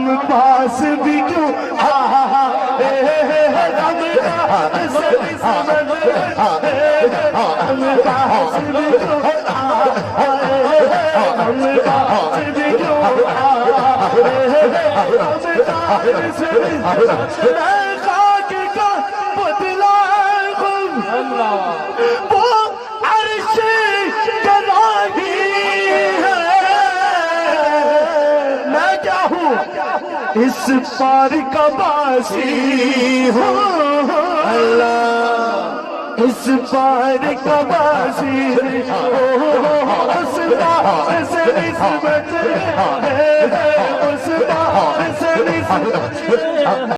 ہم پاس بھی کیوں ہم پاس بھی کیوں خاک کا پتلا وہ عرش گراہی ہے میں کیا ہوں اس پار کا باسی ہوں اللہ اس پار کا باسی اس پار سے نسبت ہے اس پار سے نسبت